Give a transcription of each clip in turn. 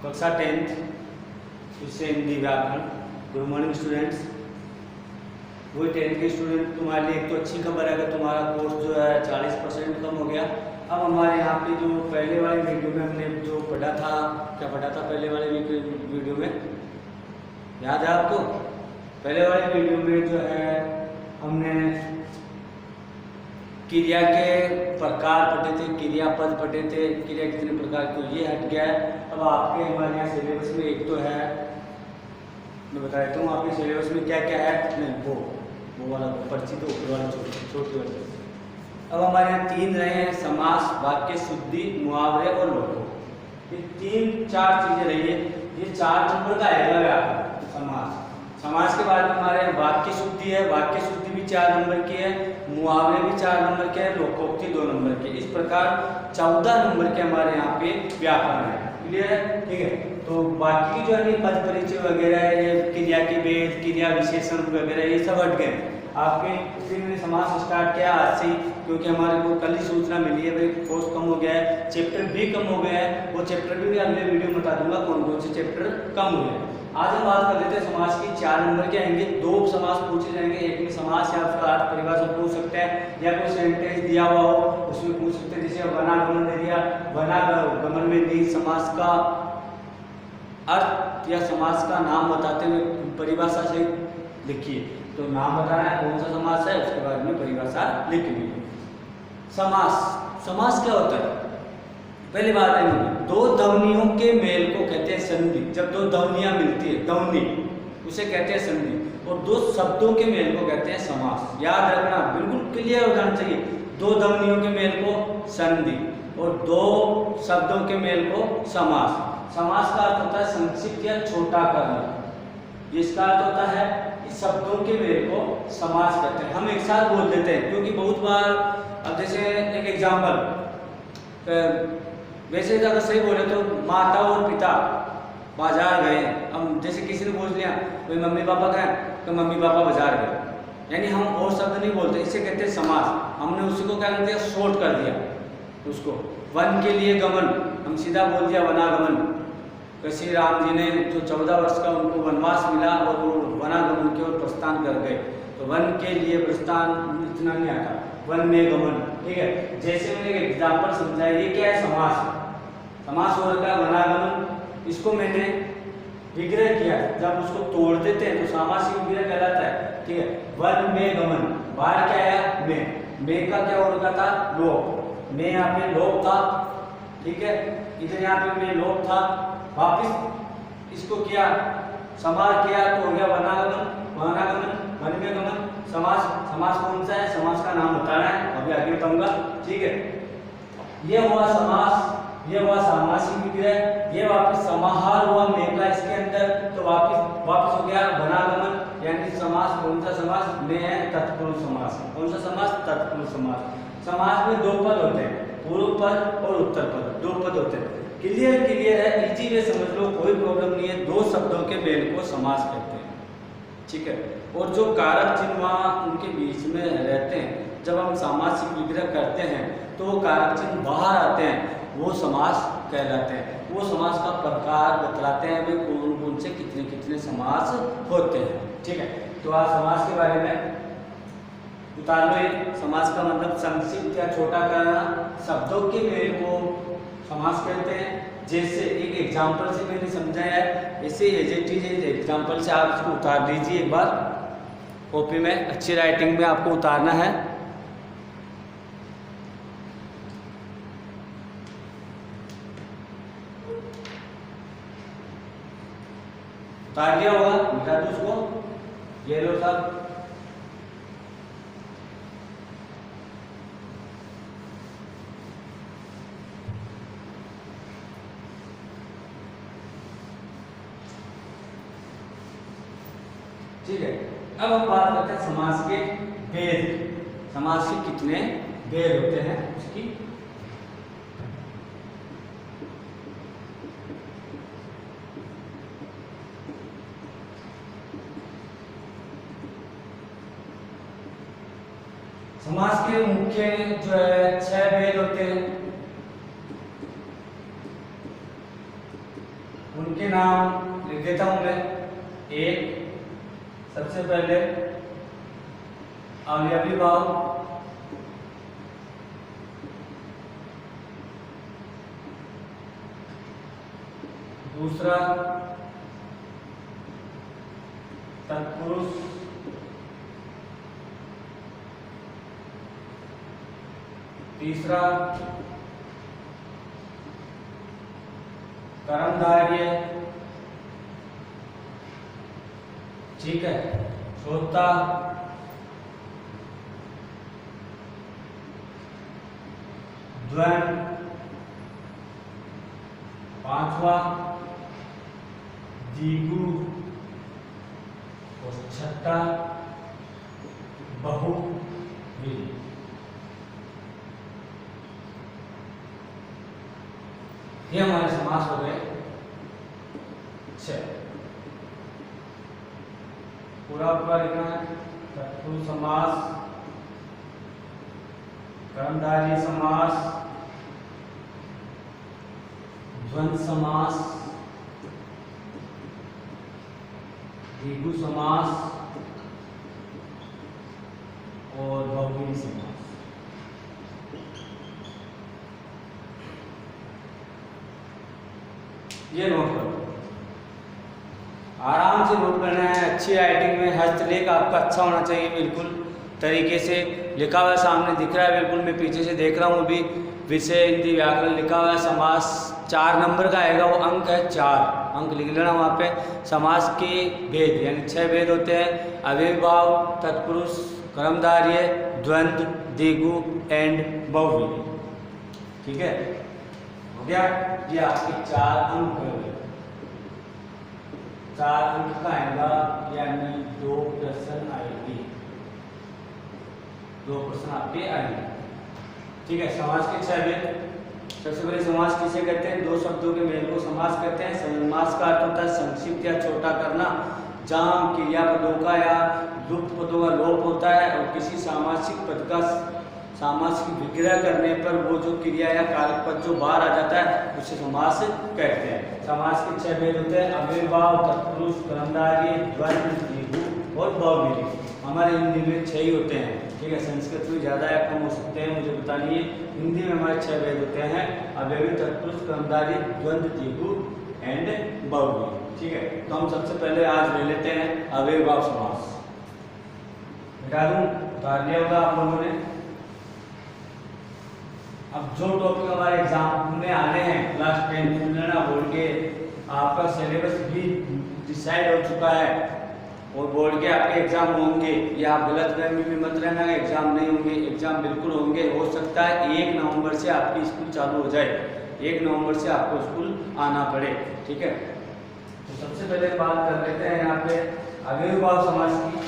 कक्षा 10th विषय हिंदी व्याकरण। Good morning students. वही 10th के स्टूडेंट, तुम्हारे लिए एक तो अच्छी खबर है कि तुम्हारा कोर्स जो है 40% कम हो गया। अब हमारे यहाँ पे जो पहले वाले वीडियो में हमने जो पढ़ा था, क्या पढ़ा था पहले वाले वीडियो में, याद है आपको? पहले वाले वीडियो में जो है हमने क्रिया के प्रकार पढ़े थे, क्रियापद पढ़े थे, क्रिया कितने प्रकार की, तो ये हट गया है। अब आपके हमारे यहाँ सिलेबस में एक तो है, मैं बता देता हूँ आपके सिलेबस में क्या क्या है। नहीं, वो वाला पर्ची तो ऊपर वाला छोटी वाली। अब हमारे यहाँ 3 रहे हैं, समास, वाक्य शुद्धि, मुहावरे और लोगों। ये 3-4 चीजें रही है। ये 4 नंबर का आएगा व्याकरण। समास के बाद में हमारे यहाँ वाक्य शुद्धि है, वाक्य शुद्धि भी 4 नंबर की है, मुहावरे भी 4 नंबर के हैं, लोकोक्ति 2 नंबर के। इस प्रकार 14 नंबर के हमारे यहाँ पे व्याकरण है। क्लियर है? ठीक है। तो बाकी जो है पद परिचय वगैरह, ये क्रिया के भेद, क्रिया विशेषण वगैरह, ये सब हट गए आपके। फिर मैंने समास स्टार्ट किया आज से ही, क्योंकि हमारे को कल ही सूचना मिली है भाई कोर्स कम हो गया है, चैप्टर भी कम हो गया है। वो चैप्टर भी मैं अगले वीडियो में बता दूंगा कौन कौन से चैप्टर कम हुए हैं। आज हम बात कर लेते हैं समास की। 4 नंबर के आएंगे, 2 समास पूछे जाएंगे। एक में समास या उसका अर्थ परिभाषा पूछ सकते हैं, या कोई सेंटेंस दिया हुआ हो उसमें पूछ सकते हैं। जैसे वनागमन दे दिया, वनागमन में भी समास का अर्थ या समास का नाम बताते हुए परिभाषा से लिखिए। तो नाम बताना है कौन सा समास है, उसके बाद में परिभाषा लिख लीजिए। समास क्या होता है? पहली बात है, 2 ध्वनियों के मेल को कहते हैं संधि। जब 2 ध्वनियां मिलती है, ध्वनि, उसे कहते हैं संधि। और 2 शब्दों के मेल को कहते हैं समास। याद रखना, बिल्कुल क्लियर हो जाना चाहिए। 2 ध्वनियों के मेल को संधि और 2 शब्दों के मेल को समास। समास का अर्थ होता है संक्षिप्त या छोटा करना। जिसका अर्थ होता है इस शब्दों के मेल को समास कहते हैं। हम एक साथ बोल देते हैं, क्योंकि बहुत बार, अब जैसे एक एग्जाम्पल, वैसे अगर सही बोले तो माता और पिता बाजार गए। अब जैसे किसी ने बोल दिया कोई मम्मी पापा गए, तो मम्मी पापा बाजार गए, यानी हम और शब्द नहीं बोलते, इसे कहते हैं समास। हमने उसी को क्या कर दिया, शॉर्ट कर दिया उसको। वन के लिए गमन, हम सीधा बोल दिया वनागमन। श्री राम जी ने जो 14 वर्ष का उनको वनवास मिला और वो वनागमन की ओर प्रस्थान कर गए, तो वन के लिए प्रस्थान इतना नहीं आता, वन में गमन। ठीक है, जैसे मैंने एक एग्जाम्पल समझाया, ये क्या है, समास। समास हो रखा है वनागमन, इसको मैंने विग्रह किया। जब उसको तोड़ देते हैं तो सामासिक विग्रह कहलाता है। ठीक है, वन में गमन, बाहर क्या है, में का क्या हो रखा था, लोप। में यहाँ पे लोप था, ठीक है, इधर यहाँ पे में लोप था। वापिस इसको किया, समास किया तो हो गया वनागमन, वन में गमन। समास कौन सा है, समास का नाम बताना है, अभी आगे बताऊंगा। ठीक है, ये हुआ समास, ये हुआ सामासिक विग्रह, ये वापस समाहार हुआ में का इसके अंदर, तो वापस हो गया वनागमन। यानी समास कौन सा समास में है, तत्पुरुष समास। कौन सा समास, तत्पुरुष समास। समास में 2 पद होते हैं, पूर्व पद और उत्तर पद, 2 पद होते हैं। क्लियर है, इजी वे समझ लो, कोई प्रॉब्लम नहीं है। 2 शब्दों के मेल को समास कहते हैं। ठीक है, और जो कारक चिन्ह वहाँ उनके बीच में रहते हैं, जब हम सामासिक विग्रह करते हैं तो वो कारक चिन्ह बाहर आते हैं, वो समास कहलाते हैं। वो समास का प्रकार बतलाते हैं वे कौन से कितने समास होते हैं। ठीक है, तो आज समास के बारे में उतार लो। समास का मतलब संक्षिप्त या छोटा करना, शब्दों के मेल को समास कहते हैं। जैसे एक एग्जाम्पल से मैंने समझाया है, ऐसे एग्जाम्पल से आप इसको उतार दीजिए एक बार कॉपी में, अच्छी राइटिंग में आपको उतारना है। उतार लिया होगा, मिटा दो उसको, ये लो सब। ठीक है, अब हम बात करते हैं समास के भेद। समास के कितने भेद होते हैं उसकी। समास के मुख्य जो है 6 भेद होते हैं। उनके नाम लिख देता हूं मैं। एक, सबसे पहले अवयवी भाव, दूसरा तत्पुरुष, तीसरा कर्मधारय, ठीक है, चौथा द्वंद्व, पांचवा द्विगु और छठा बहुव्रीहि। ये हमारे समास हो गए 6। पूरा पूरा लिखना है। तत्पुरुष समास, कर्मधारय समास, द्वंद्व समास, द्विगु समास और बहुव्रीहि समास। ये नोट करो, आराम से नोट करना है। अच्छी राइटिंग में हस्तलेख आपका अच्छा होना चाहिए, बिल्कुल तरीके से लिखा हुआ सामने दिख रहा है। बिल्कुल मैं पीछे से देख रहा हूँ अभी। विषय हिंदी व्याकरण लिखा हुआ है। समास 4 नंबर का आएगा, वो अंक है 4 अंक लिख लेना वहाँ पे। समास के भेद यानी 6 भेद होते हैं। अव्ययीभाव, तत्पुरुष, कर्मधारय, द्वंद्व, द्विगु एंड बहुव्रीहि। ठीक है, हो गया। ये आपके 4 अंक हो गए। 4 अंक का आएगा यानी 2 प्रश्न आएगी, 2 प्रश्न आपके आएंगे। ठीक है, समास के 6 भेद। सबसे पहले समास किसे कहते हैं? 2 शब्दों के मेल को समास कहते हैं। समास का अर्थ होता है संक्षिप्त या छोटा करना, जहाँ क्रियापदों का या लुप्त पदों का लोप होता है और किसी सामासिक पद का सामासिक विग्रह करने पर वो जो क्रिया या कारक पद जो बाहर आ जाता है उसे समास कहते हैं। समास के 6 भेद होते हैं। अव्ययीभाव, तत्पुरुष, कर्मधारय, द्वंद्व, द्विगु और बहुव्रीहि। हमारे हिंदी में 6 ही होते हैं। ठीक है, संस्कृत में ज़्यादा या कम हो सकते हैं, मुझे बता लिए। हिंदी में हमारे 6 भेद होते हैं। अव्ययी, तत्पुरुष, कर्मधारय, द्वंद्व, द्विगु एंड बहुव्रीहि। ठीक है, तो हम सबसे पहले आज ले लेते हैं अव्ययीभाव समास। मिटा दूं, उतार लिया होगा आप लोगों ने। अब जो टॉपिक हमारे एग्जाम में आने हैं क्लास 10 सुन लेना, बोर्ड के आपका सिलेबस भी डिसाइड हो चुका है और बोर्ड के आपके एग्जाम होंगे। ये आप गलतफहमी में मत रहना, एग्जाम नहीं होंगे, एग्जाम बिल्कुल होंगे। हो सकता है 1 नवंबर से आपकी स्कूल चालू हो जाए, 1 नवंबर से आपको स्कूल आना पड़े। ठीक है, तो सबसे पहले बात कर लेते हैं यहाँ पे अव्ययीभाव समास की।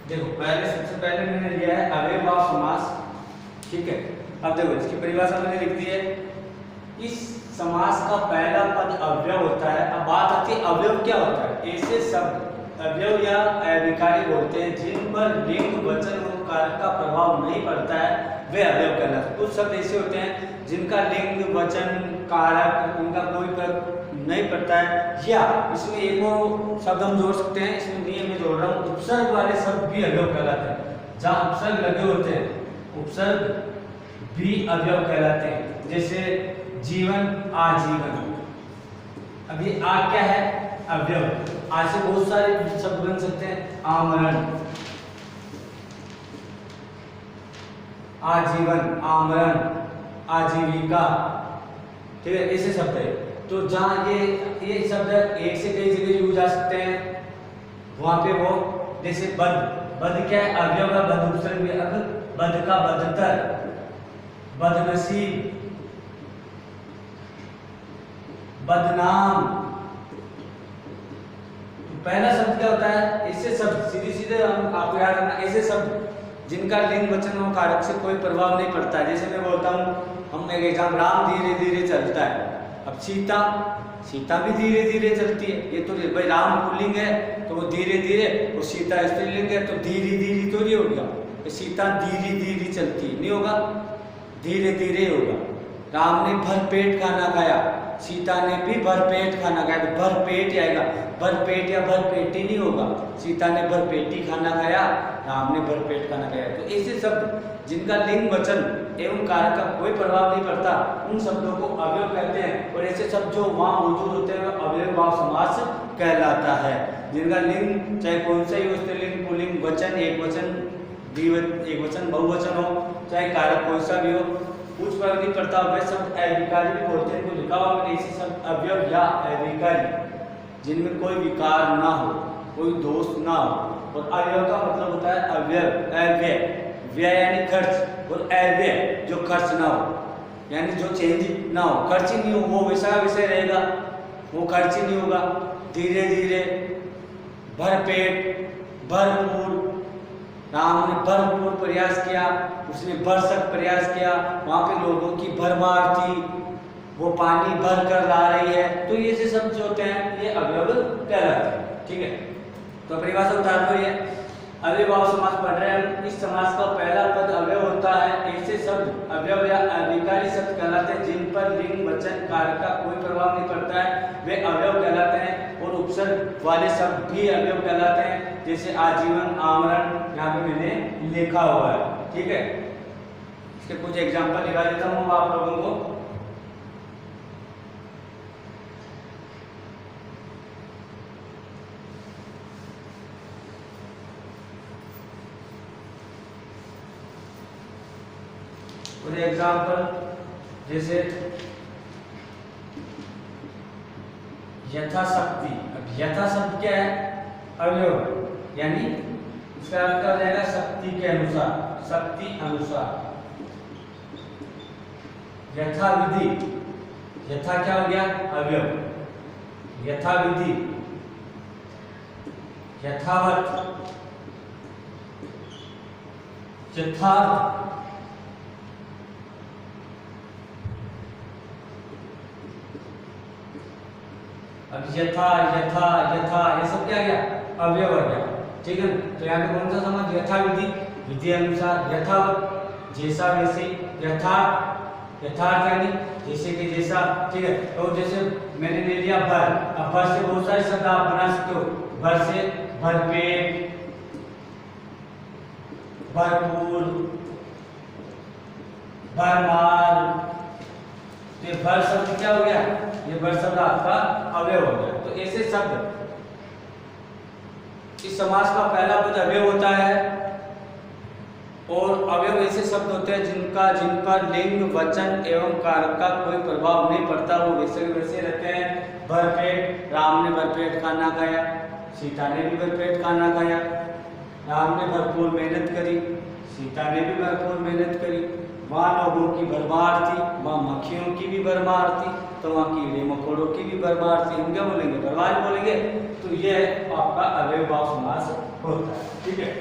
देखो, सबसे पहले मैंने लिया है अव्ययीभाव समास। ठीक है, अब देखो इसकी परिभाषा मैंने लिख दी है। इस समास का पहला पद अव्यय होता है। अब बात आती है अवयव क्या होता है। ऐसे शब्द अवयव या अविकारी बोलते हैं जिन पर लिंग, वचन और कारक का प्रभाव नहीं पड़ता है, वे अवयव कहलाते हैं। कुछ शब्द ऐसे होते हैं जिनका लिंग, वचन कारक इनका कोई फर्क नहीं पड़ता है। या इसमें एक और शब्द हम जोड़ सकते हैं, इसमें नियम में जोड़ रहा हूँ, उपसर्ग वाले शब्द भी अवयव कहलाते हैं। जहाँ उपसर्ग लगे होते हैं उपसर्ग भी अवयव कहलाते हैं। जैसे जीवन, आजीवन। अभी आ क्या है? अवयव। आज से बहुत सारे शब्द बन सकते हैं, आमरण, आजीवन, आमरण, आजीविका, ठीक है, ऐसे शब्द है। तो जहाँ ये शब्द एक से कई जगह यूज आ सकते हैं, वहां पे वो जैसे बद, बद क्या है? अवयव का बद उपसर्ग भी। अब बद का बदतर, बदनसीब, बदनाम। तो पहला शब्द क्या होता है? ऐसे शब्द सीधे सीधे हम आपको याद रखना, ऐसे शब्द जिनका लिंग वचन और कारक से कोई प्रभाव नहीं पड़ता है। जैसे मैं बोलता हूँ, हम एक एग्जाम, राम धीरे धीरे चलता है। अब सीता, सीता भी धीरे धीरे चलती है। ये तो भाई राम पुल्लिंग है तो वो धीरे धीरे, और सीता स्त्रीलिंग है तो धीरे धीरे तो नहीं हो गया। सीता धीरे धीरे चलती है, नहीं होगा, धीरे धीरे होगा। राम ने भर पेट खाना खाया, सीता ने भी भर पेट खाना खाया, तो भर पेट आएगा। भर पेट या भर पेटी नहीं होगा। सीता ने भर पेटी खाना खाया, राम ने भर पेट खाना खाया। तो ऐसे शब्द जिनका लिंग वचन एवं कारक का कोई प्रभाव नहीं पड़ता, उन शब्दों को अवयव कहते हैं। और ऐसे शब्द जो वहाँ मौजूद होते हैं अवयवभाव समास कहलाता है। जिनका लिंग चाहे कौन सा ही हो, स्त्रीलिंग, पुल्लिंग, वचन, एक वचन, एक वचन, बहुवचन हो, चाहे कारक कौन सा भी हो, कुछ फर्क नहीं पड़ता। वे शब्द अविकारी भी बोलते हैं, को लिखा हुआ मैंने ऐसे शब्द अवयव या अविकारी जिनमें कोई विकार ना हो, कोई दोष ना हो। और अवयव का मतलब होता है अवयव, अव्यय, व्यय यानी खर्च, और अव्यय जो खर्च ना हो, यानी जो चेंज ना हो, खर्च ही नहीं हो, वो वैसा वैसे रहेगा, वो खर्च ही नहीं होगा। धीरे धीरे, भरपेट, भरपूर, राम ने भरपूर प्रयास किया, उसने भरसक प्रयास किया, वहां पे लोगों की भरमार थी, वो पानी भर कर ला रही है। तो ये से शब्द जो होते हैं ये अवयव कहलाते हैं, ठीक है। तो परिभाषा उतार दो, ये अव्ययभाव समास पढ़ रहे हैं। इस समास का पहला पद अवयव होता है। ऐसे शब्द अवयव या अविकारी शब्द कहलाते हैं जिन पर लिंग वचन कारक का कोई प्रभाव नहीं पड़ता है, वे अवयव कहलाते हैं। और उपसर्ग वाले शब्द भी अवयव कहलाते हैं, जैसे आजीवन, आमरण, यहाँ पे मैंने लिखा हुआ है, ठीक है। इसके कुछ एग्जाम्पल दिखा देता हूँ आप लोगों को। फॉर एग्जाम्पल जैसे यथाशक्ति। अब यथा शब्द क्या है? अवयव, यानी उसका अर्थ क्या हो जाएगा? शक्ति के अनुसार, शक्ति अनुसार। यथाविधि, यथा क्या हो गया? अवयव, यथाविधि, यथावत, यथार्थ, अब यथा, यथा, यथा, ये सब क्या गया? अवयव आ गया, ठीक है। तो यहाँ पे कौन सा समास? यथाविधि, विधि अनुसार, यथावत जैसा वैसे, यथार्थ, यथार्थ यानी जैसे कि जैसा, ठीक है। तो जैसे मैंने ले लिया भर, अब भर से बहुत सारे शब्द आप बना सकते हो। भर से भरपेट, भरपूर, भरमार। तो ये भर शब्द क्या हो गया? ये भर शब्द आपका अवयव हो गया। तो ऐसे शब्द, इस समास का पहला पद अवयव होता है। और अवयव ऐसे शब्द होते हैं जिन पर लिंग वचन एवं कारक का कोई प्रभाव नहीं पड़ता, वो वैसे वैसे रहते हैं। भरपेट, राम ने भरपेट खाना खाया, सीता ने भी भरपेट खाना खाया। राम ने भरपूर मेहनत करी, सीता ने भी भरपूर मेहनत करी। वहाँ लोगों की भरमार थी, वहाँ मक्खियों की भी भरमार थी, तो वहाँ कीड़े मकोड़ों की भी भरमार थी। हम क्या बोलेंगे? भरमार बोलेंगे। तो ये आपका अव्ययभाव समास होता है, ठीक है।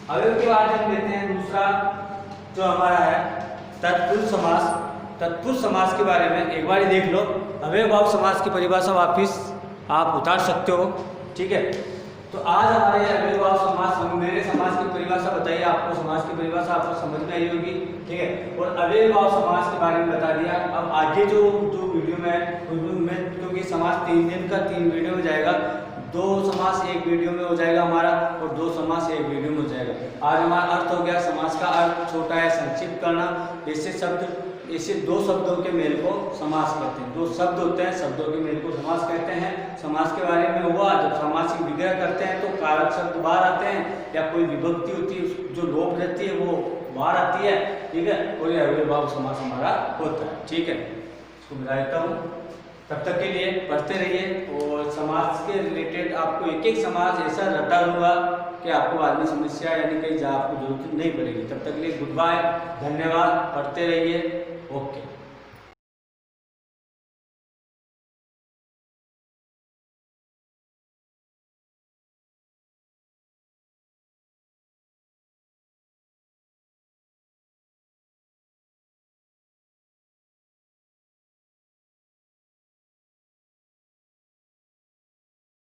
अवयव के बाद हम लेते हैं दूसरा जो हमारा है तत्पुरुष समास। तत्पुरुष समास के बारे में एक बार देख लो। अव्ययभाव समास की परिभाषा वापिस आप उतार सकते हो, ठीक है। तो आज हमारे अविर्भाव समास, मेरे समाज की परिभाषा बताइए, आपको समाज की परिभाषा आपको समझ में आई होगी, ठीक है। और अविर्भाव समाज के बारे में बता दिया। अब आगे जो वीडियो में क्योंकि समाज 3 दिन का 3 वीडियो में जाएगा, 2 समास एक वीडियो में हो जाएगा हमारा और 2 समास एक वीडियो में हो जाएगा। आज हमारा अर्थ हो गया, समास का अर्थ छोटा है, संक्षिप्त करना। ऐसे 2 शब्दों के मेल को समास कहते हैं। 2 शब्द होते हैं, शब्दों के मेल को समास कहते हैं। समास के बारे में हुआ, जब समासिक विग्रह करते हैं तो कारक शब्द बाहर आते हैं या कोई विभक्ति होती है जो लोप रहती है वो बाहर आती है, ठीक है। और ये अविर्भाव समास हमारा होता है, ठीक है। इसको मिला देता हूँ। तब तक के लिए पढ़ते रहिए और समाज के रिलेटेड आपको एक समाज ऐसा रटा दूंगा कि आपको बाद में समस्या यानी कहीं आपको जरूरत नहीं पड़ेगी। तब तक के लिए गुड बाय, धन्यवाद, पढ़ते रहिए, ओके।